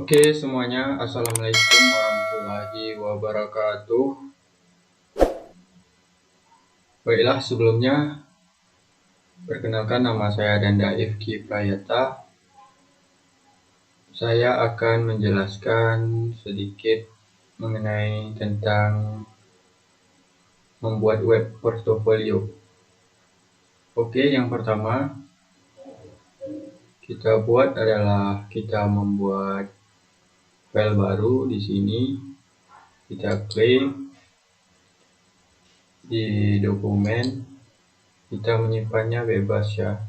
Oke semuanya, Assalamualaikum warahmatullahi wabarakatuh. Baiklah, sebelumnya perkenalkan, nama saya Danda Ifki Prayata. Saya akan menjelaskan sedikit mengenai tentang membuat web portofolio. Oke, yang pertama kita buat adalah kita membuat file baru. Di sini kita klik di dokumen, kita menyimpannya bebas ya.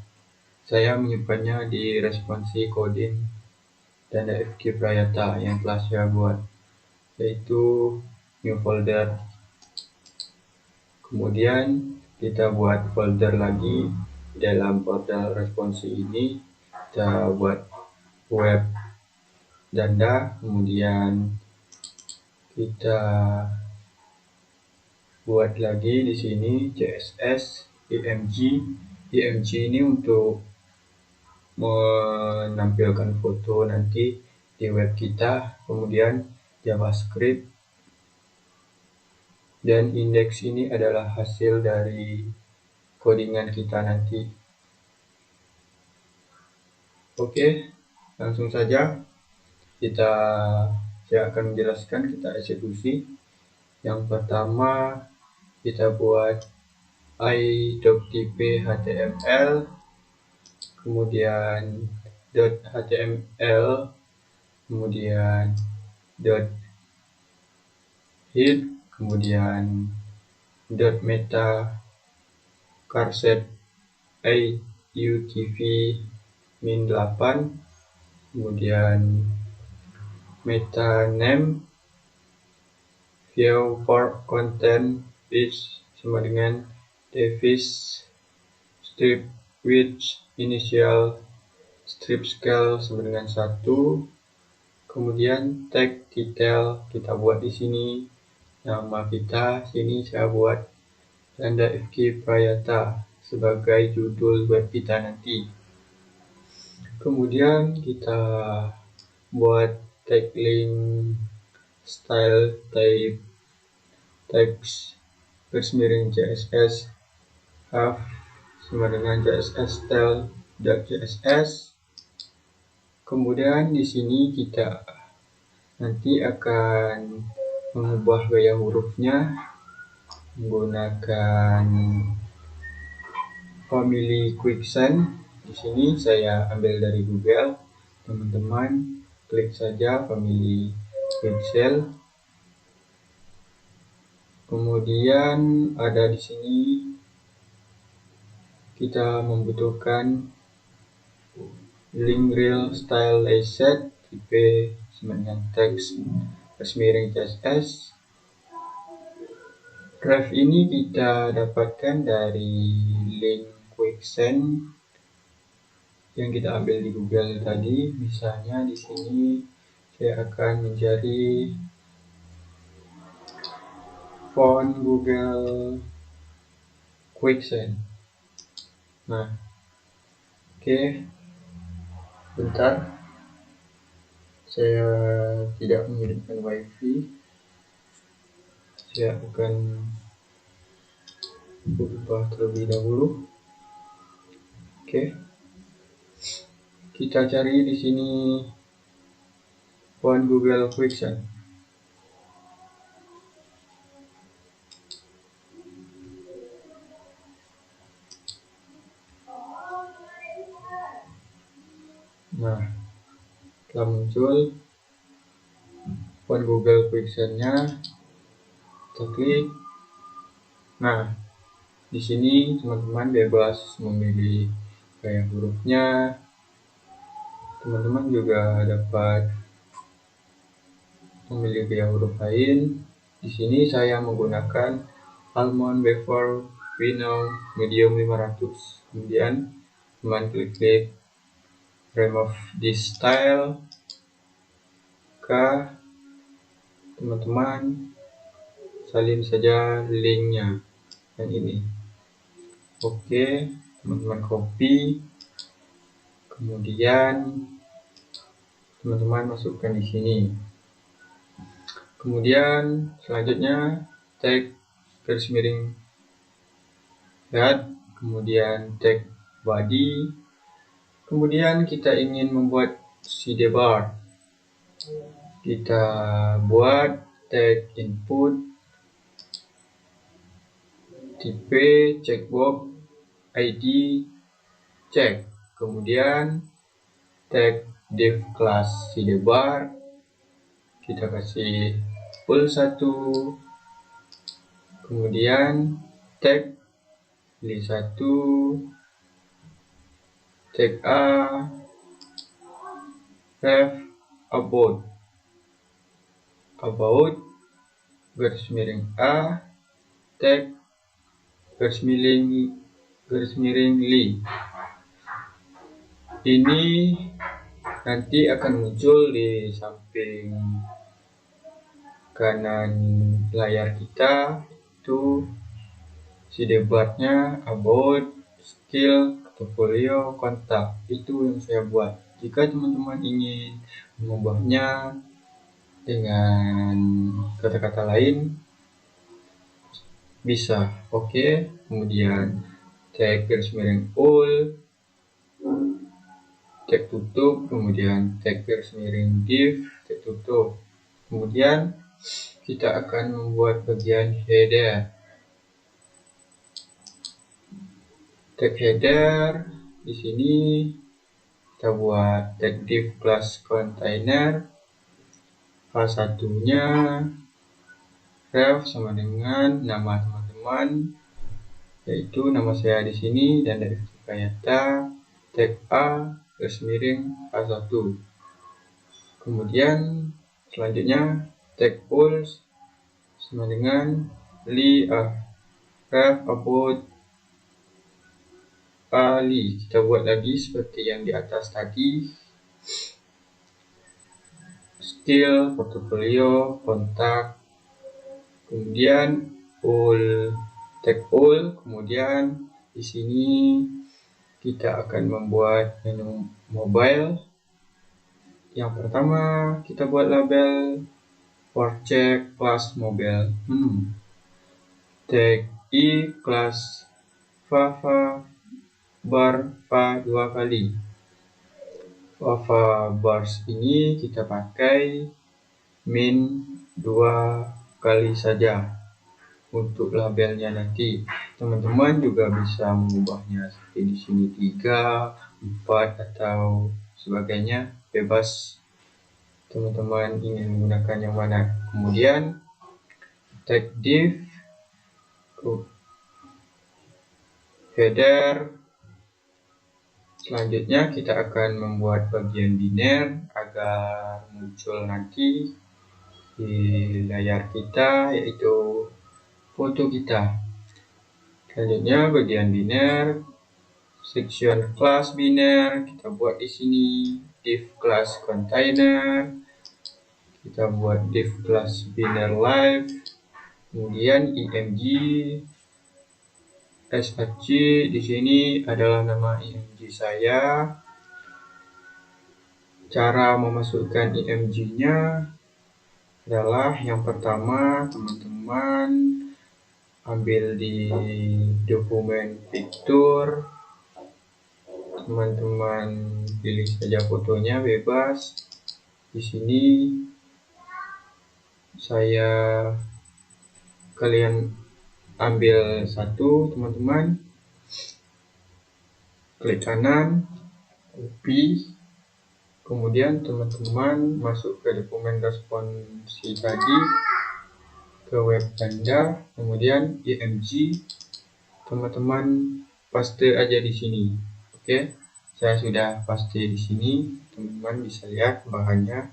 Saya menyimpannya di responsi coding Danda Ifki Prayata yang telah saya buat, yaitu new folder. Kemudian kita buat folder lagi. Dalam folder responsi ini kita buat web Danda. Kemudian kita buat lagi di sini CSS, img ini untuk menampilkan foto nanti di web kita. Kemudian JavaScript, dan indeks ini adalah hasil dari codingan kita nanti. Oke, langsung saja saya akan menjelaskan, kita eksekusi. Yang pertama kita buat i.tp html, kemudian .html, kemudian .head, kemudian .meta charset utv -8, kemudian meta name view for content is sama dengan Davis strip width initial strip scale sama dengan 1. Kemudian tag detail kita buat di sini, nama kita sini saya buat Danda Ifki Prayata sebagai judul web kita nanti. Kemudian kita buat tag link style type text garis miring CSS have sama dengan CSS style.css. Kemudian di sini kita nanti akan mengubah gaya hurufnya menggunakan family Quicksand. Di sini saya ambil dari Google. Teman-teman klik saja family Quicksand. Kemudian ada di sini kita membutuhkan link real style layout tipe sama dengan teks garis miring CSS. Drive ini kita dapatkan dari link Quicksand yang kita ambil di Google tadi. Misalnya di sini saya akan mencari font Google Quicksand. Nah, oke, bentar, saya tidak mengirimkan wifi. Saya akan ubah terlebih dahulu. Oke, kita cari di sini font Google Quicksand. Nah, telah muncul font Google Quicksand-nya. Kita klik. Nah, di sini teman-teman bebas memilih gaya hurufnya. Teman-teman juga dapat memilih gaya huruf lain. Di sini saya menggunakan Almond Bevel Vinyl Medium 500. Kemudian teman klik remove this style. Teman-teman salin saja linknya yang ini. Oke, teman-teman copy, kemudian teman-teman masukkan di sini. Kemudian selanjutnya tag garis miring head, kemudian tag body. Kemudian kita ingin membuat sidebar. Kita buat tag input, tipe, checkbox, ID, check. Kemudian tag div class sidebar, kita kasih full 1. Kemudian tag pilih 1, tag A, ref about garis miring A, tag garis miring li. Ini nanti akan muncul di samping kanan layar kita, itu sidebarnya about, skill, portfolio, kontak. Itu yang saya buat. Jika teman-teman ingin mengubahnya dengan kata-kata lain, bisa. Oke. Kemudian tag garis miring all, tag tutup, kemudian tag garis miring div, tag tutup. Kemudian kita akan membuat bagian header. Tag header di sini kita buat tag div class container. K1-nya ref sama dengan nama teman-teman, yaitu nama saya di sini dan dari Kayata, tag A garis miring A1. Kemudian selanjutnya tag all sama dengan li ref about Ali. Kita buat lagi seperti yang di atas tadi. Skill, portfolio, kontak, kemudian all, tag all. Kemudian di sini kita akan membuat menu mobile. Yang pertama kita buat label for check class mobile menu. Tag i class Fava bar va 2 kali. Fava bars ini kita pakai min 2 kali saja untuk labelnya. Nanti teman-teman juga bisa mengubahnya seperti di sini 3, 4 atau sebagainya, bebas teman-teman ingin menggunakan yang mana. Kemudian tag div header. Selanjutnya kita akan membuat bagian biner agar muncul nanti di layar kita, yaitu foto kita. Selanjutnya bagian biner, section class biner kita buat di sini, div class container, kita buat div class biner live, kemudian img SHC di sini adalah nama img saya. Cara memasukkan img-nya adalah yang pertama, teman-teman ambil di dokumen picture, teman-teman pilih saja fotonya bebas. Di sini kalian ambil satu, teman-teman klik kanan, copy, kemudian teman-teman masuk ke dokumen responsi tadi, ke web Anda, kemudian img teman-teman paste aja di sini. Oke, saya sudah paste di sini, teman-teman bisa lihat bahannya.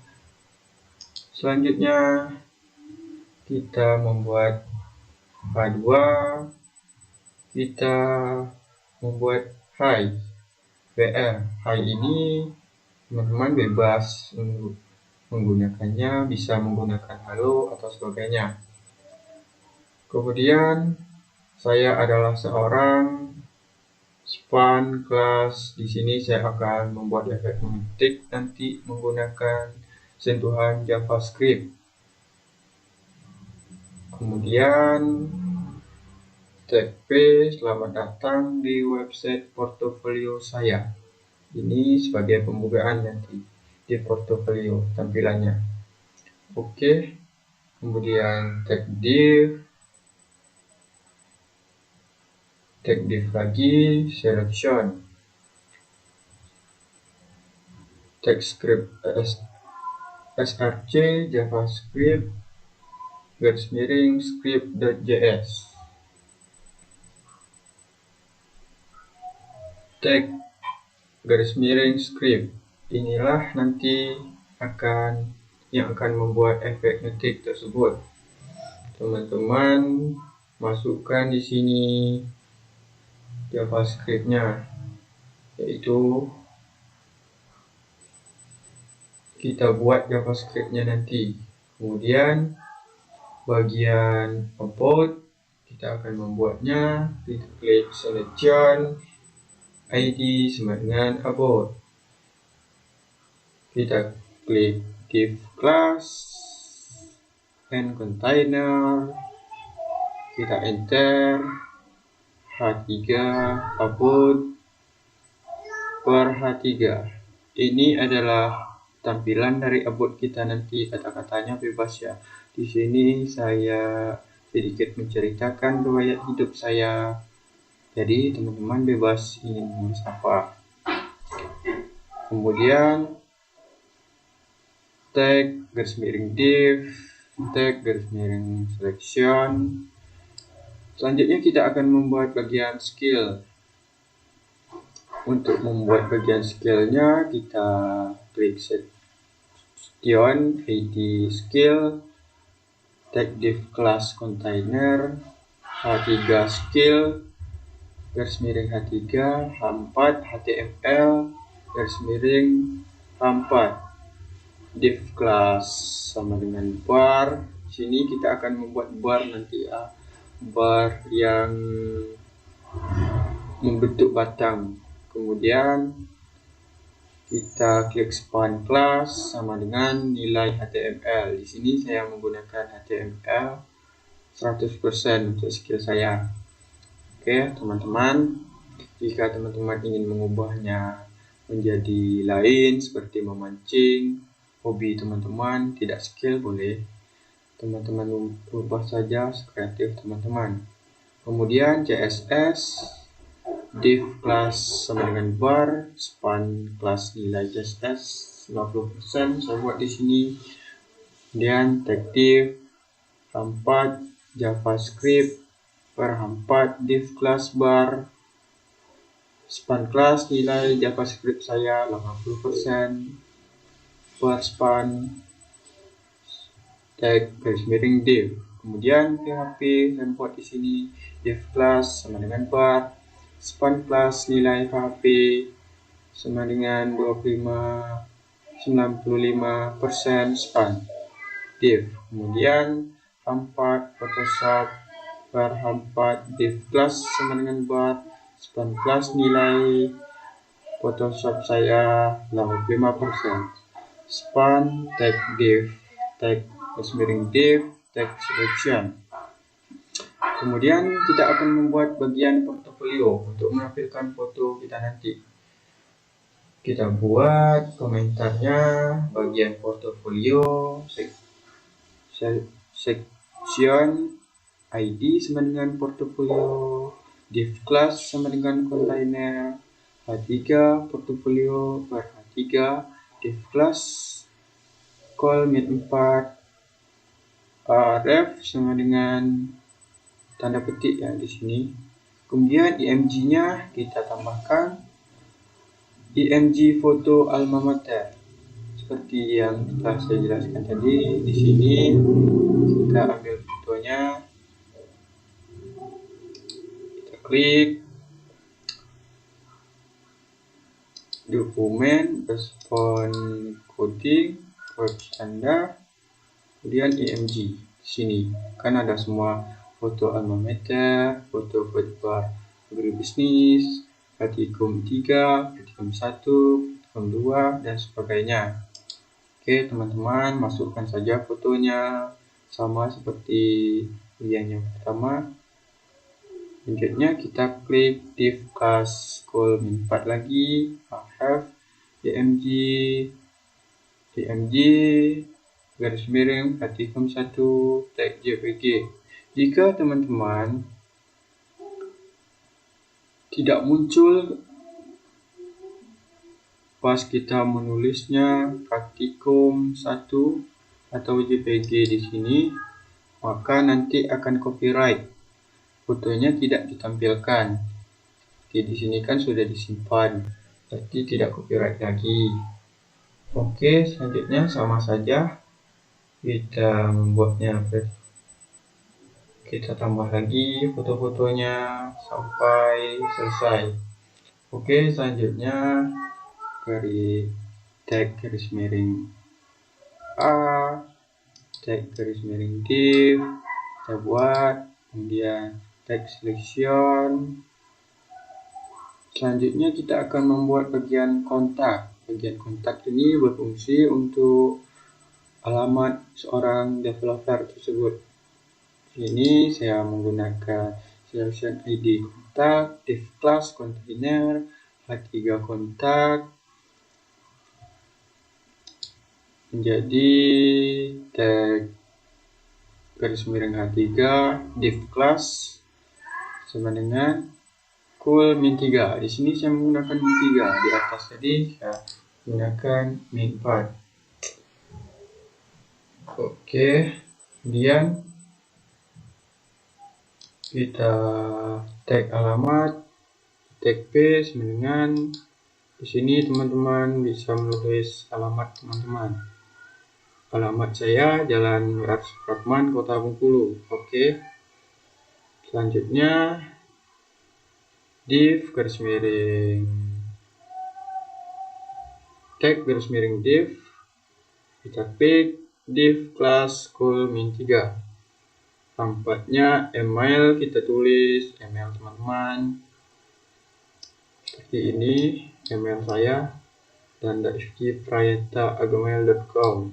Selanjutnya kita membuat H2, kita membuat hi WR. Hi ini teman-teman bebas menggunakannya, bisa menggunakan halo atau sebagainya. Kemudian saya adalah seorang span class. Di sini saya akan membuat efek mengetik nanti menggunakan sentuhan JavaScript. Kemudian tag P, selamat datang di website portofolio saya. Ini sebagai pembukaan nanti di portofolio tampilannya. Oke. Kemudian tag div lagi, selection, tag script src javascript _script.js, tag _script. Inilah nanti yang akan membuat efek ngetik tersebut. Teman-teman masukkan di sini JavaScript-nya, yaitu kita buat JavaScript-nya nanti. Kemudian bagian about kita akan membuatnya. Kita klik selection, ID sama dengan about. Kita klik div class and container, kita enter H3 about per H3. Ini adalah tampilan dari about kita nanti, kata-katanya bebas ya. Di sini saya sedikit menceritakan riwayat hidup saya. Jadi teman-teman bebas ingin menulis apa. Kemudian tag _div, tag _selection. Selanjutnya kita akan membuat bagian skill. Untuk membuat bagian skillnya kita klik section, ID skill, tag div class container, H3 skill, _H3, H4 HTML, _H4, div class sama dengan bar. Sini kita akan membuat bar nanti ya, bar yang membentuk batang. Kemudian kita klik span class sama dengan nilai HTML. Di sini saya menggunakan HTML 100% untuk skill saya. Oke, teman-teman, jika teman-teman ingin mengubahnya menjadi lain seperti memancing, hobi teman-teman, tidak skill, boleh teman-teman ubah saja sekreatif teman-teman. Kemudian CSS, div class sama dengan bar, span class nilai CSS 50% saya buat di sini. Kemudian tag div H4 JavaScript per H4 div class bar, span class nilai JavaScript saya 80% per span, tag _div. Kemudian PHP saya buat di sini div class sama dengan bar, span class nilai PHP sama dengan 95% span div. Kemudian H4 Photoshop per H4 div class sama dengan bar, span class nilai Photoshop saya 85%, span tag div, tag _div, tag selection. Kemudian kita akan membuat bagian portofolio untuk menampilkan foto kita nanti. Kita buat komentarnya, bagian portofolio, section, ID sama dengan portofolio, div class sama dengan container, H3 portofolio per H3, div class call min 4, ref sama dengan tanda petik ya di sini. Kemudian img-nya kita tambahkan img foto alma mater seperti yang telah saya jelaskan tadi. Di sini kita ambil fotonya, kita klik dokumen, respon coding, web standar, kemudian img. Di sini kan ada semua foto alma mater, foto bar agribisnis, Pratikum 3, pratikum 1, pratikum 2, dan sebagainya. Oke teman-teman, masukkan saja fotonya sama seperti yang pertama. Selanjutnya kita klik div class school min 4 lagi, have dmg garis miring pratikum 1 tag jpg. Jika teman-teman tidak muncul pas kita menulisnya praktikum 1 atau JPG di sini, maka nanti akan copyright. Fotonya tidak ditampilkan. Di sini kan sudah disimpan, berarti tidak copyright lagi. Oke, selanjutnya sama saja kita membuatnya. Kita tambah lagi foto-fotonya sampai selesai. Oke, selanjutnya tag garis miring A, tag garis miring div, kita buat, kemudian tag selection. Selanjutnya kita akan membuat bagian kontak. Bagian kontak ini berfungsi untuk alamat seorang developer tersebut. Ini saya menggunakan selection ID kontak, div class container, H3 kontak, menjadi tag garis miring H3 div class sama dengan cool min 3. Di sini saya menggunakan min 3, di atas tadi saya menggunakan min 4. Oke, kemudian kita tag alamat, tag p sama dengan di sini teman-teman bisa menulis alamat teman-teman. Alamat saya Jalan W.R. Supratman, Kota Bengkulu. Oke. Selanjutnya div garis miring tag garis miring div, kita klik div class school min 3. Tempatnya email, kita tulis email teman-teman seperti ini, email saya dandafki@prayata@gmail.com.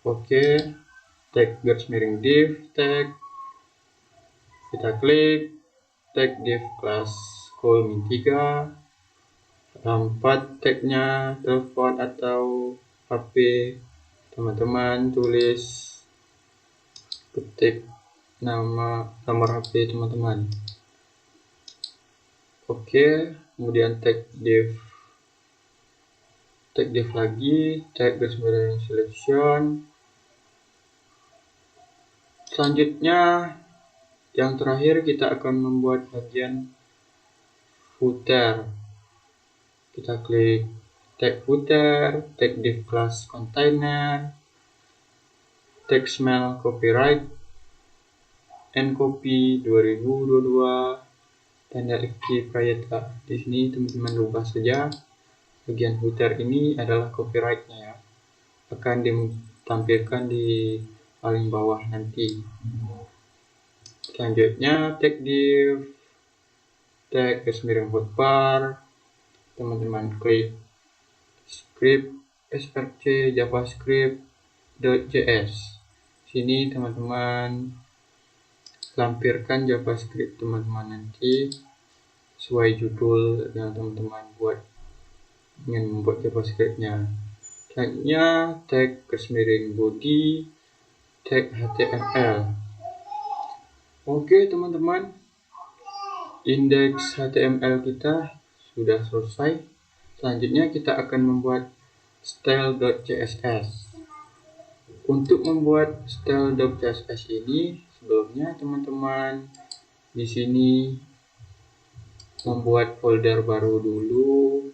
Oke, tag garis miring div tag, kita klik tag div class school min 3. Tempat tagnya telepon atau HP, teman-teman tulis, ketik nomor HP teman-teman. Oke, kemudian tag div lagi, tag garis miring selection. Selanjutnya yang terakhir kita akan membuat bagian footer. Kita klik tag footer, tag div class container, tag smell copyright, ncopy 2022 dandafki Prayata. Di sini teman-teman rubah saja. Bagian footer ini adalah copyrightnya ya. Akan ditampilkan di paling bawah nanti. Selanjutnya tag div, tag garis miring hotbar, teman-teman klik script src javascript.js. Sini teman-teman lampirkan javascript teman-teman nanti sesuai judul yang teman-teman buat, ingin membuat javascriptnya. Selanjutnya tag garis miring body, tag HTML. Oke teman-teman, indeks HTML kita sudah selesai. Selanjutnya kita akan membuat style.css. Untuk membuat style.css ini, sebelumnya teman-teman di sini membuat folder baru dulu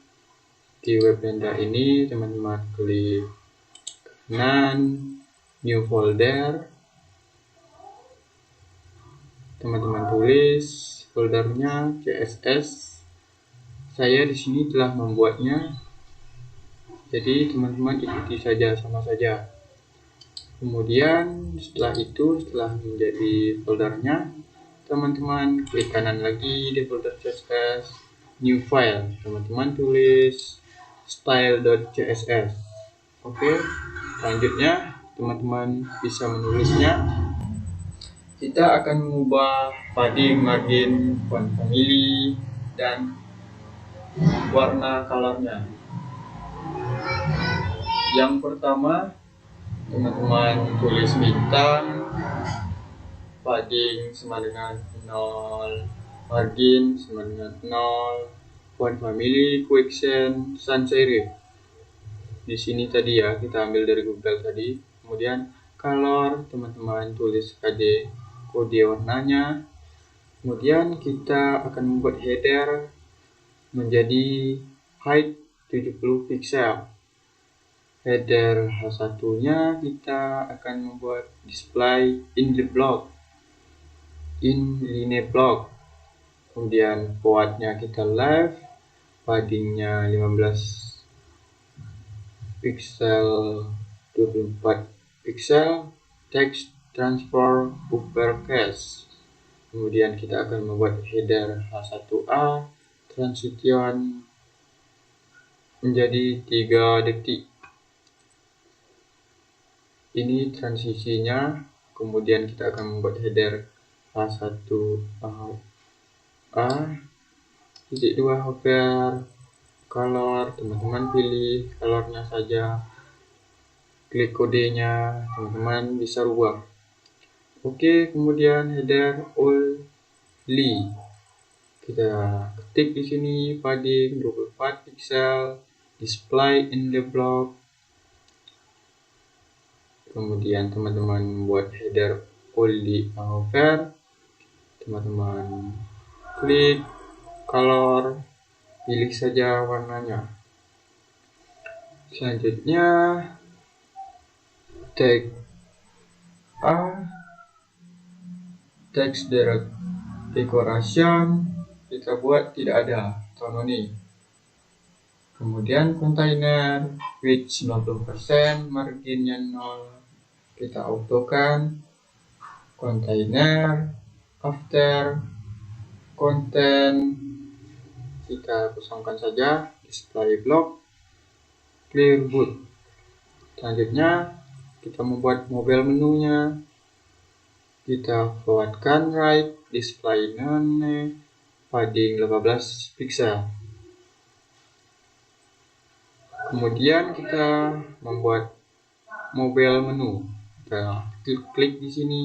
di Webenda ini. Teman-teman klik kanan, new folder. Teman-teman tulis foldernya CSS. Saya di sini telah membuatnya. Jadi teman-teman ikuti saja sama saja. Kemudian setelah menjadi foldernya, teman-teman klik kanan lagi di folder CSS, new file, teman-teman tulis style.css. Oke, selanjutnya teman-teman bisa menulisnya. Kita akan mengubah padding, margin, font family, dan warna colornya. Yang pertama, teman-teman tulis bintang, padding sama dengan 0, margin sama dengan 0, font family, quicksand, sans serif. Di sini tadi ya, kita ambil dari Google tadi. Kemudian color, teman-teman tulis kode warnanya. Kemudian kita akan membuat header menjadi height 70 pixel. Header H1 nya kita akan membuat display in line block. Kemudian forwardnya kita left, paddingnya 15 pixel, 24 pixel, text transfer uppercase. Kemudian kita akan membuat header H1A, transition menjadi 3 detik. Ini transisinya. Kemudian kita akan membuat header H1A, titik 2 hover, color, teman-teman pilih colornya saja, klik kodenya, teman-teman bisa rubah. Oke, kemudian header only, kita ketik di sini padding 24 pixel, display in the block. Kemudian teman-teman membuat header only hover, teman-teman klik color, pilih saja warnanya. Selanjutnya tag A, text decoration kita buat tidak ada atau noni. Kemudian container width 90%, marginnya 0, kita autokan. Container after content kita kosongkan saja, display block, clear boot. Selanjutnya kita membuat mobile menunya, kita forwardkan right, display none, padding 18 pixel. Kemudian kita membuat mobile menu, kita klik di sini,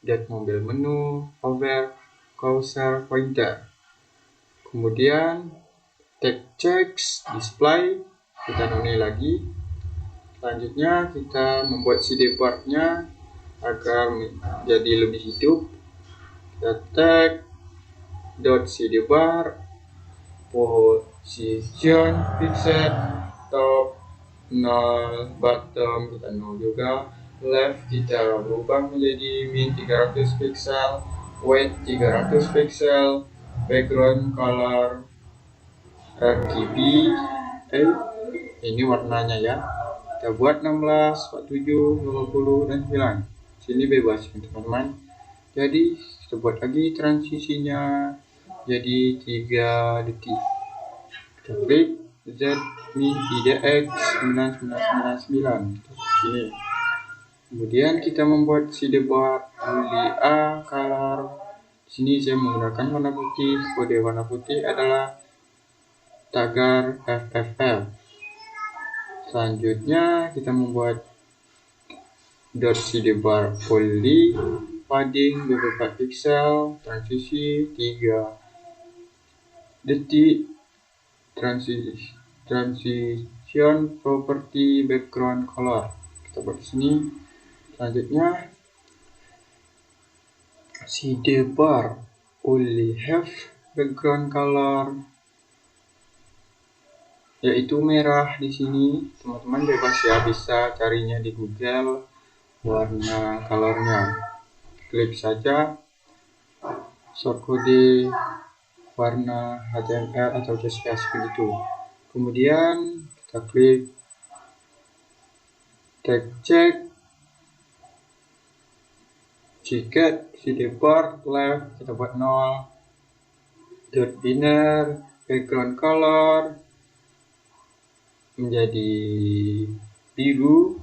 dat mobile menu, hover, cursor, pointer. Kemudian text display kita noni lagi. Selanjutnya kita membuat sidebar-nya agar menjadi lebih hidup. Kita tag .sidebar, position fixed, top 0, bottom kita 0 juga, left kita rubah menjadi min 300 pixel, weight 300 pixel, background color RGB, ini warnanya ya, kita buat 16, 47, 50, dan 9. Sini bebas teman-teman. Jadi kita buat lagi transisinya jadi 3 detik. Kita klik ZMIN IDX 9999 ini. Kemudian kita membuat sidebar only A color. Di sini saya menggunakan warna putih. Kode warna putih adalah tagar FFL. Selanjutnya kita membuat sidebar only, padding 24 pixel, transisi 3 detik, transition property background color kita buat di sini. Selanjutnya sidebar only have background color, yaitu merah di sini. Teman-teman bebas ya, bisa carinya di Google warna colornya. Klik saja shortcode warna HTML atau CSS begitu. Kemudian kita klik tag check, sidebar left kita buat 0, dot binner, background color menjadi biru,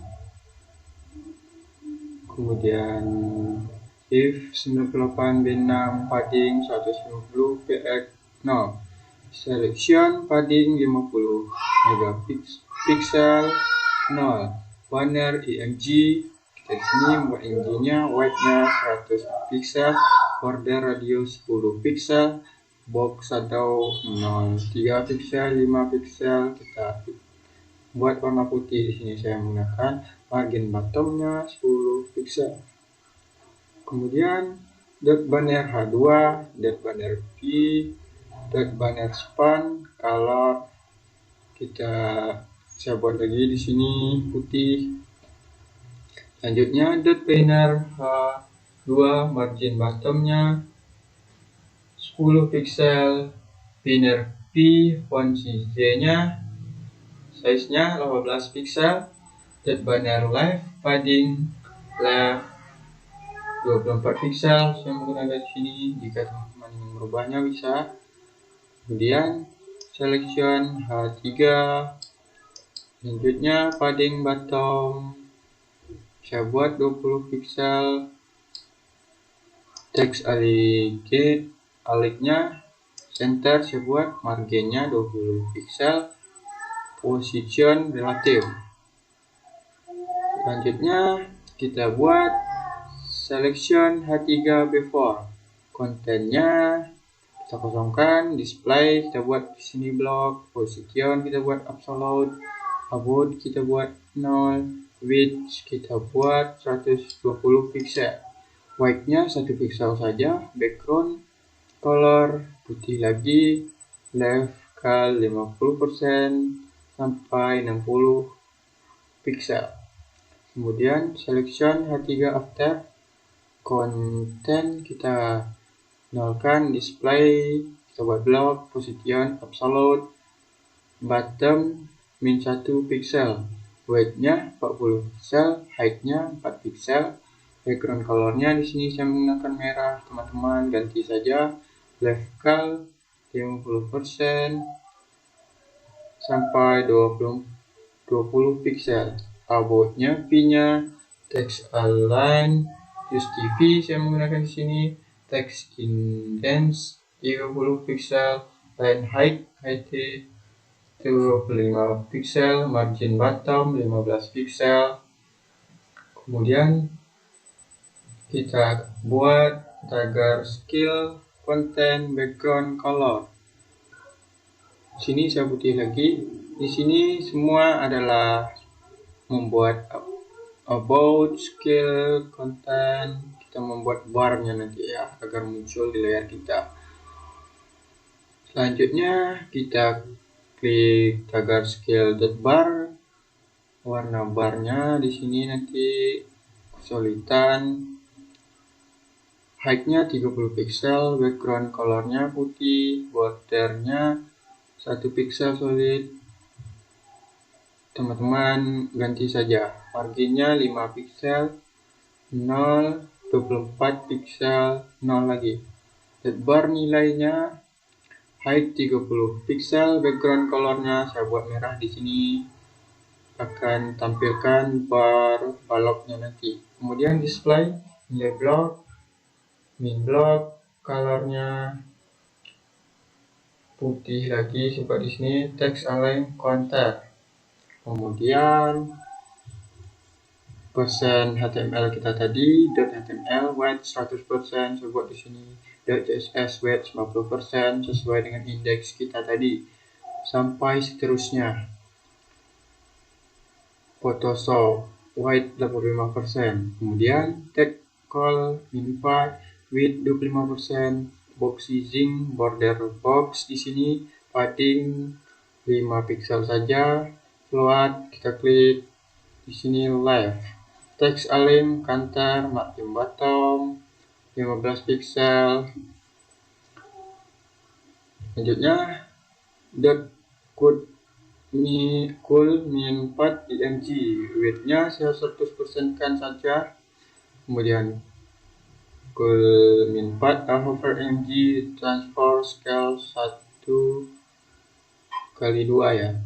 kemudian if 98 B6 padding 150 px 0, selection padding 50 megapiksel 0, banner img. Kita di sini buat img-nya, white-nya 100 pixel, border radius 10 pixel, box shadow 0,3 pixel, 5 pixel. Kita buat warna putih. Di sini saya menggunakan margin bottomnya 10 pixel. Kemudian dot banner H2, dot banner P, dot banner span, color saya buat lagi di sini putih. Selanjutnya dot banner H2, margin bottomnya 10 pixel, banner P, font CJ-nya size-nya 18 pixel, dot banner left, padding left 24 pixel. Saya menggunakan di sini, jika teman-teman ingin merubahnya bisa. Kemudian selection H3, selanjutnya padding bottom saya buat 20 pixel, text alignya center saya buat, marginnya 20 pixel, position relatif. Selanjutnya kita buat selection H3 before, kontennya kita kosongkan, display kita buat di sini blok, position kita buat absolute, about kita buat 0, width kita buat 120 pixel, white-nya 1 pixel saja, background color putih lagi, left cal 50% sampai 60 pixel. Kemudian selection H3 after, konten kita nolkan, display kita buat blok, position absolute, bottom min 1 pixel, width-nya 40 pixel, height-nya 4 pixel, background color-nya di sini saya menggunakan merah, teman-teman ganti saja, left cal 50% sampai 20 pixel, about-nya P-nya, text align use TV saya menggunakan di sini, text indents 30 pixel, line height 25 pixel, margin bottom 15 pixel. Kemudian kita buat tagar skill, content, background color. Di sini saya putih lagi. Di sini semua adalah membuat about, skill, content. Kita membuat barnya nanti ya, agar muncul di layar kita. Selanjutnya kita klik tagar skill bar, warna barnya di sini nanti kesulitan, height-nya 30 pixel, background colornya putih, bordernya 1 pixel solid. Teman-teman ganti saja, marginnya 5 pixel, 0, 24 pixel, 0 lagi. Bar nilainya height 30 pixel, background colornya saya buat merah di sini, akan tampilkan bar baloknya nanti. Kemudian display nilai blok, min blok, colornya putih lagi seperti di sini, text align content. Kemudian persen HTML kita tadi, .html weight 100% saya buat di sini, .css weight 50% sesuai dengan indeks kita tadi, sampai seterusnya. Photoshop weight 85%, kemudian tag call minify width 25%, box sizing border box di sini padding 5 pixel saja, float kita klik di sini left, text align counter, margin bottom 15 pixel. Selanjutnya dot cool min 4 img, width-nya saya 100% kan saja. Kemudian cool min 4 hover img, transfer scale 1 kali 2 ya.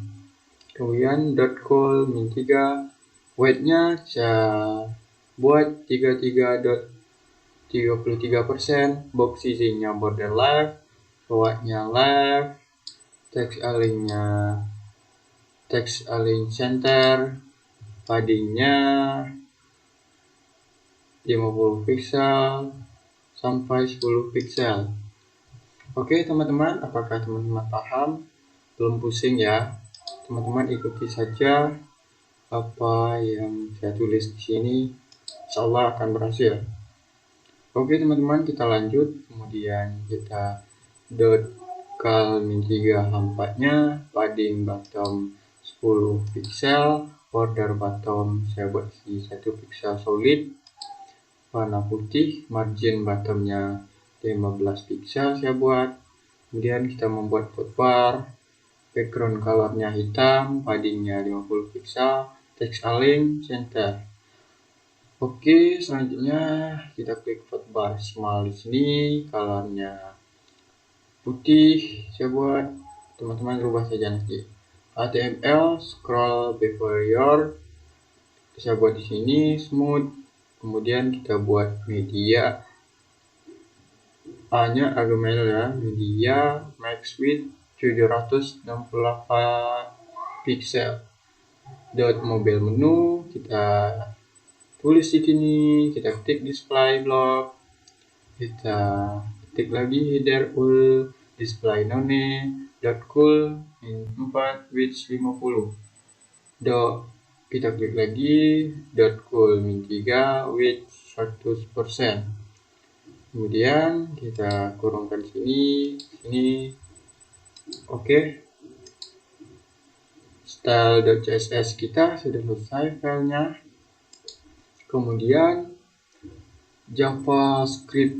Kemudian .col -3, weight-nya saya buat 33.33%, box sizing-nya border left, forward-nya left, text align center, padding-nya 50 pixel sampai 10 pixel. Oke teman-teman, apakah teman-teman paham? Belum pusing ya? Teman-teman ikuti saja apa yang saya tulis di sini, insya Allah akan berhasil. Oke teman-teman, kita lanjut. Kemudian kita cal -3 4-nya, padding bottom 10 pixel, border bottom saya buat di 1 pixel solid, warna putih, margin bottomnya 15 pixel saya buat. Kemudian kita membuat hotbar, background colornya hitam, paddingnya 50 pixel, text align center. Oke, selanjutnya kita klik hotbar small di sini, colornya putih saya buat, teman-teman rubah saja nanti. HTML scroll behavior saya buat di sini smooth. Kemudian kita buat media, A-nya argumen ya, media max width 768 pixel. Mobile menu kita tulis di sini, kita ketik display block, kita ketik lagi header ul display none cool in 4 width 50. Kita klik lagi cool -3 width 100%. Kemudian kita kurungkan sini. Oke. Style.css kita sudah selesai filenya. Kemudian JavaScript.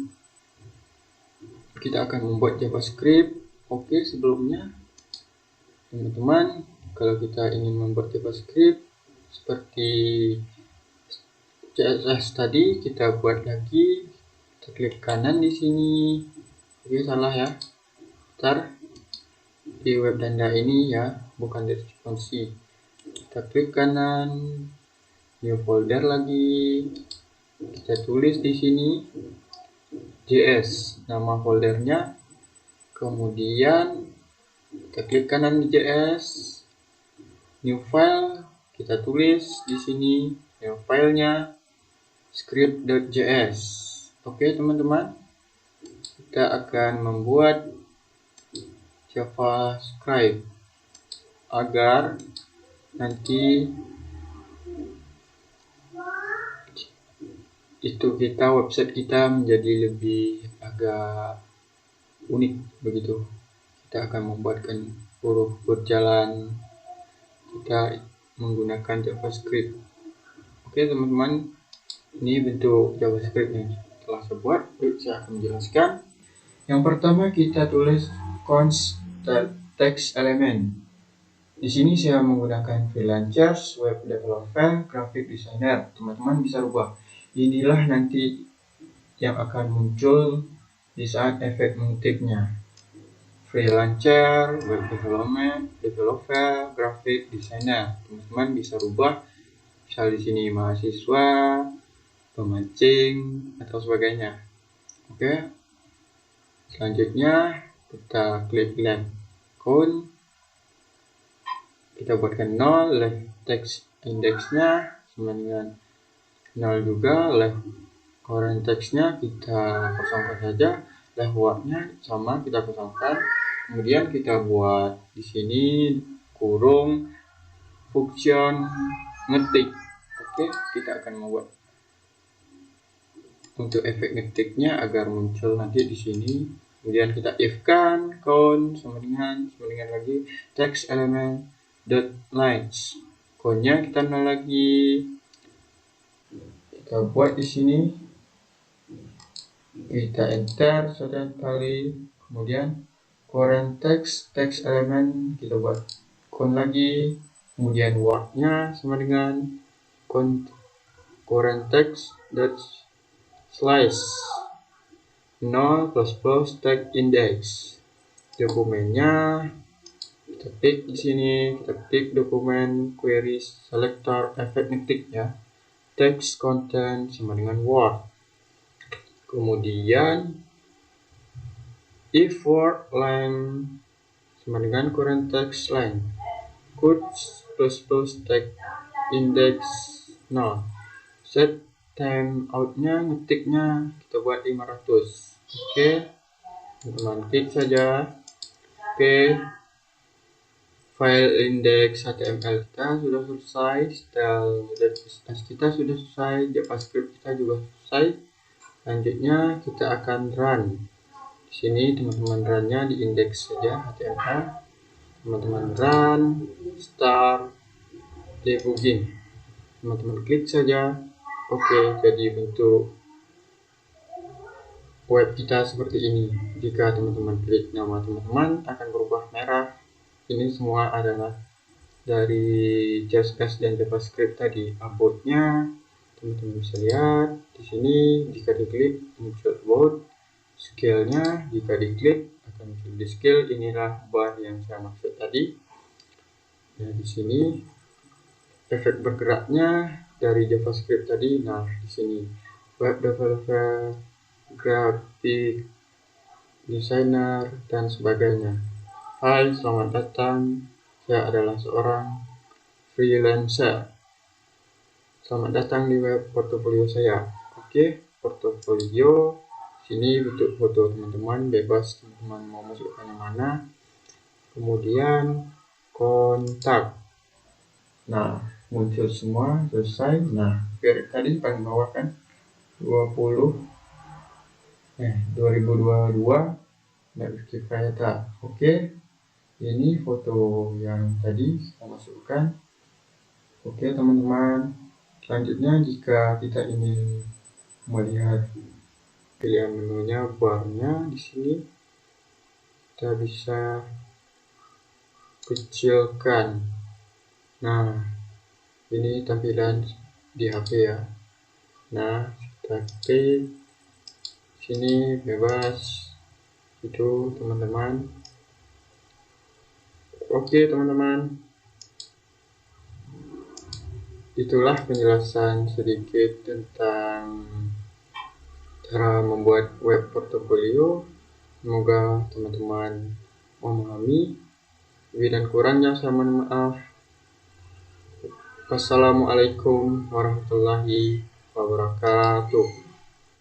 Kita akan membuat JavaScript. Oke, sebelumnya teman-teman, kalau kita ingin membuat JavaScript seperti CSS tadi, kita buat lagi. Kita klik kanan di sini. Oke, salah ya. Ntar di web tanda ini ya, bukan di responsi. Kita klik kanan, new folder lagi. Kita tulis di sini JS, nama foldernya. Kemudian kita klik kanan di JS, new file. Kita tulis di sini new filenya script.js. Oke teman-teman, kita akan membuat JavaScript agar nanti website kita menjadi lebih agak unik begitu. Kita akan membuatkan huruf berjalan, kita menggunakan JavaScript. Oke teman-teman, ini bentuk JavaScript nih. Setelah saya buat, saya akan menjelaskan. Yang pertama kita tulis const text element. Di sini saya menggunakan freelancers, web developer, graphic designer. Teman-teman bisa rubah. Inilah nanti yang akan muncul di saat efek mengetiknya. Freelancer, web developer, graphic designer. Teman-teman bisa rubah. Misal di sini mahasiswa, pemancing atau sebagainya. Oke. Selanjutnya kita klik left count. Kita buatkan 0, left text indexnya sama dengan 0 juga, left current textnya kita kosongkan saja, left word-nya sama kita kosongkan. Kemudian kita buat di sini kurung function ngetik. Oke, kita akan membuat untuk efek ngetiknya agar muncul nanti di sini. Kemudian kita if-kan count sama dengan lagi text element dot lines. Count-nya kita 0 lagi. Kita buat di sini. Kita enter satu kali. Kemudian current text element kita buat count lagi. Kemudian word-nya sama dengan current text dot slice 0 plus text index. Dokumennya Kita klik di sini, kita klik dokumen, query, selector, efek ngetik ya. Text content sama dengan Word. Kemudian if word length sama dengan current text length. Quotes plus text index 0. Set time outnya ngetiknya kita buat 500. Oke, teman-teman klik saja. Oke, file index HTML kita sudah selesai, style CSS kita sudah selesai, JavaScript kita juga selesai. Selanjutnya kita akan run. Di sini teman-teman runnya di index saja HTML. Teman-teman run, start debugging. Teman-teman klik saja. Oke, jadi bentuk web kita seperti ini. Jika teman-teman klik, nama teman-teman akan berubah merah. Ini semua adalah dari CSS dan JavaScript tadi. Uploadnya teman-teman bisa lihat di sini. Jika diklik muncul about, scale-nya jika diklik akan muncul di scale. Inilah bar yang saya maksud tadi. Ya, di sini efek bergeraknya dari JavaScript tadi. Nah, di sini web developer, graphic designer dan sebagainya. Hai, selamat datang. Saya adalah seorang freelancer. Selamat datang di web portofolio saya. Oke, portofolio. Sini bentuk foto teman-teman, bebas teman-teman mau masukkan yang mana. Kemudian kontak. Nah, muncul semua, selesai. Nah, tadi paling bawah kan 2022 Navigator Creator. Oke. Ini foto yang tadi saya masukkan. Oke teman-teman, selanjutnya jika kita ingin melihat pilihan menunya, barnya di sini kita bisa kecilkan. Nah, ini tampilan di HP ya. Nah, kita klik sini bebas itu teman-teman. Oke teman-teman, itulah penjelasan sedikit tentang cara membuat web portofolio. Semoga teman-teman memahami. Lebih dan kurangnya saya mohon maaf. Wassalamualaikum warahmatullahi wabarakatuh.